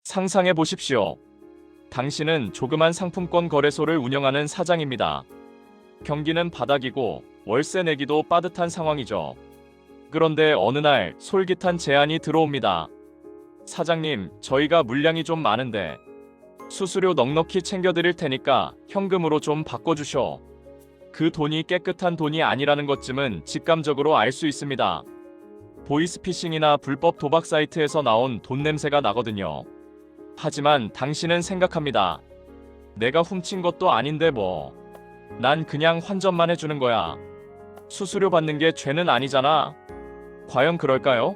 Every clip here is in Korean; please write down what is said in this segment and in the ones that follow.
상상해 보십시오. 당신은 조그만 상품권 거래소를 운영하는 사장입니다. 경기는 바닥이고 월세 내기도 빠듯한 상황이죠. 그런데 어느 날 솔깃한 제안이 들어옵니다. 사장님, 저희가 물량이 좀 많은데 수수료 넉넉히 챙겨드릴 테니까 현금으로 좀 바꿔주셔. 그 돈이 깨끗한 돈이 아니라는 것쯤은 직감적으로 알 수 있습니다. 보이스피싱이나 불법 도박 사이트에서 나온 돈 냄새가 나거든요. 하지만 당신은 생각합니다. 내가 훔친 것도 아닌데 뭐. 난 그냥 환전만 해주는 거야. 수수료 받는 게 죄는 아니잖아. 과연 그럴까요?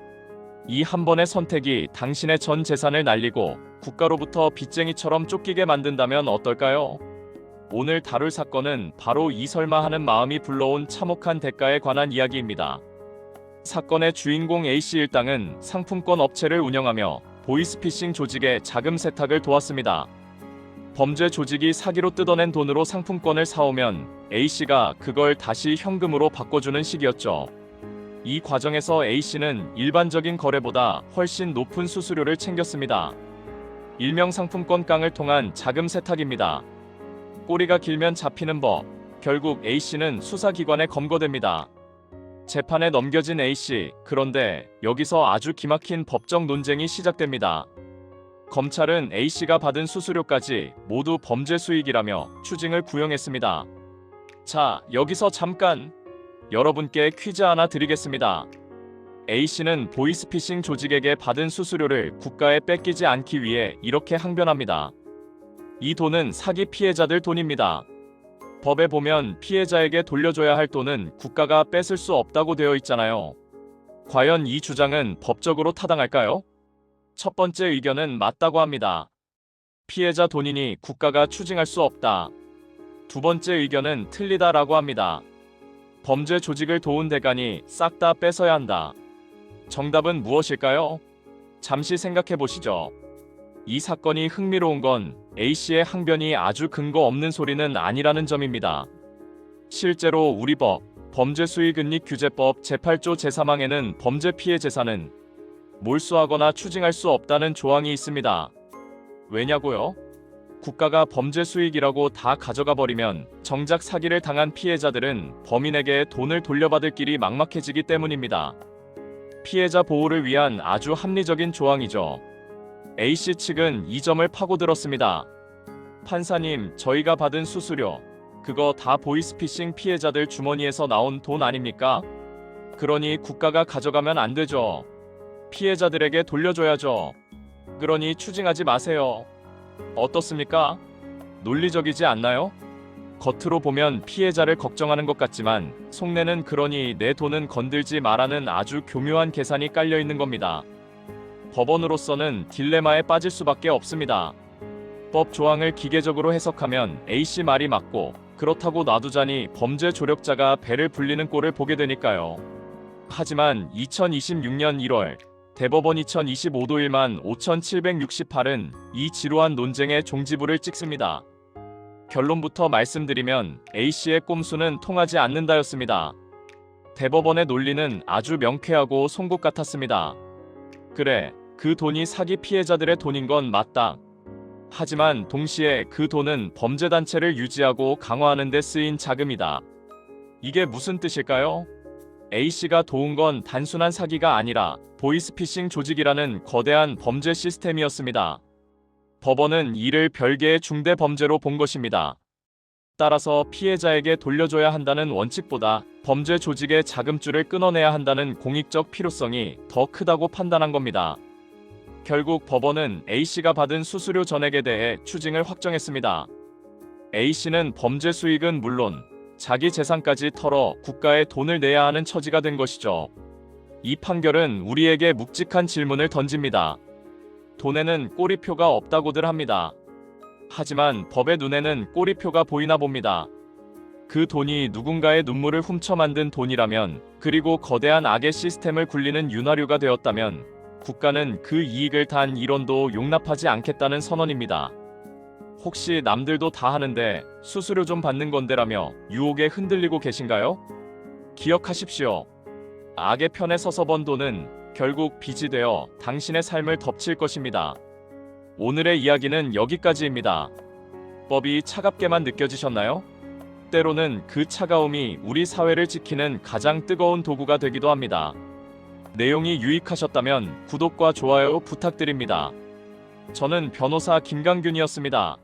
이 한 번의 선택이 당신의 전 재산을 날리고 국가로부터 빚쟁이처럼 쫓기게 만든다면 어떨까요? 오늘 다룰 사건은 바로 이설마 하는 마음이 불러온 참혹한 대가에 관한 이야기입니다. 사건의 주인공 A씨 일당은 상품권 업체를 운영하며 보이스피싱 조직의 자금 세탁을 도왔습니다. 범죄 조직이 사기로 뜯어낸 돈으로 상품권을 사오면 A씨가 그걸 다시 현금으로 바꿔주는 식이었죠. 이 과정에서 A씨는 일반적인 거래보다 훨씬 높은 수수료를 챙겼습니다. 일명 상품권 깡을 통한 자금 세탁입니다. 꼬리가 길면 잡히는 법. 결국 A씨는 수사기관에 검거됩니다. 재판에 넘겨진 A씨. 그런데 여기서 아주 기막힌 법적 논쟁이 시작됩니다. 검찰은 A씨가 받은 수수료까지 모두 범죄 수익이라며 추징을 구형했습니다. 자, 여기서 잠깐 여러분께 퀴즈 하나 드리겠습니다. A씨는 보이스피싱 조직에게 받은 수수료를 국가에 뺏기지 않기 위해 이렇게 항변합니다. 이 돈은 사기 피해자들 돈입니다. 법에 보면 피해자에게 돌려줘야 할 돈은 국가가 뺏을 수 없다고 되어 있잖아요. 과연 이 주장은 법적으로 타당할까요? 첫 번째 의견은 맞다고 합니다. 피해자 돈이니 국가가 추징할 수 없다. 두 번째 의견은 틀리다라고 합니다. 범죄 조직을 도운 대가니 싹 다 뺏어야 한다. 정답은 무엇일까요? 잠시 생각해 보시죠. 이 사건이 흥미로운 건 A씨의 항변이 아주 근거 없는 소리는 아니라는 점입니다. 실제로 우리 법, 범죄수익은닉규제법 제8조 제3항에는 범죄 피해 재산은 몰수하거나 추징할 수 없다는 조항이 있습니다. 왜냐고요? 국가가 범죄 수익이라고 다 가져가 버리면 정작 사기를 당한 피해자들은 범인에게 돈을 돌려받을 길이 막막해지기 때문입니다. 피해자 보호를 위한 아주 합리적인 조항이죠. A씨 측은 이 점을 파고들었습니다. 판사님, 저희가 받은 수수료, 그거 다 보이스피싱 피해자들 주머니에서 나온 돈 아닙니까? 그러니 국가가 가져가면 안 되죠. 피해자들에게 돌려줘야죠. 그러니 추징하지 마세요. 어떻습니까? 논리적이지 않나요? 겉으로 보면 피해자를 걱정하는 것 같지만 속내는 그러니 내 돈은 건들지 마라는 아주 교묘한 계산이 깔려 있는 겁니다. 법원으로서는 딜레마에 빠질 수밖에 없습니다. 법 조항을 기계적으로 해석하면 A씨 말이 맞고 그렇다고 놔두자니 범죄 조력자가 배를 불리는 꼴을 보게 되니까요. 하지만 2026년 1월 대법원 2025도 15768은 이 지루한 논쟁의 종지부를 찍습니다. 결론부터 말씀드리면 A씨의 꼼수는 통하지 않는다였습니다. 대법원의 논리는 아주 명쾌하고 송곳 같았습니다. 그래, 그 돈이 사기 피해자들의 돈인 건 맞다. 하지만 동시에 그 돈은 범죄단체를 유지하고 강화하는 데 쓰인 자금이다. 이게 무슨 뜻일까요? A씨가 도운 건 단순한 사기가 아니라 보이스피싱 조직이라는 거대한 범죄 시스템이었습니다. 법원은 이를 별개의 중대 범죄로 본 것입니다. 따라서 피해자에게 돌려줘야 한다는 원칙보다 범죄 조직의 자금줄을 끊어내야 한다는 공익적 필요성이 더 크다고 판단한 겁니다. 결국 법원은 A씨가 받은 수수료 전액에 대해 추징을 확정했습니다. A씨는 범죄 수익은 물론 자기 재산까지 털어 국가에 돈을 내야 하는 처지가 된 것이죠. 이 판결은 우리에게 묵직한 질문을 던집니다. 돈에는 꼬리표가 없다고들 합니다. 하지만 법의 눈에는 꼬리표가 보이나 봅니다. 그 돈이 누군가의 눈물을 훔쳐 만든 돈이라면, 그리고 거대한 악의 시스템을 굴리는 윤활유가 되었다면 국가는 그 이익을 단 1원도 용납하지 않겠다는 선언입니다. 혹시 남들도 다 하는데 수수료 좀 받는 건데라며 유혹에 흔들리고 계신가요? 기억하십시오. 악의 편에 서서 번 돈은 결국 빚이 되어 당신의 삶을 덮칠 것입니다. 오늘의 이야기는 여기까지입니다. 법이 차갑게만 느껴지셨나요? 때로는 그 차가움이 우리 사회를 지키는 가장 뜨거운 도구가 되기도 합니다. 내용이 유익하셨다면 구독과 좋아요 부탁드립니다. 저는 변호사 김강균이었습니다.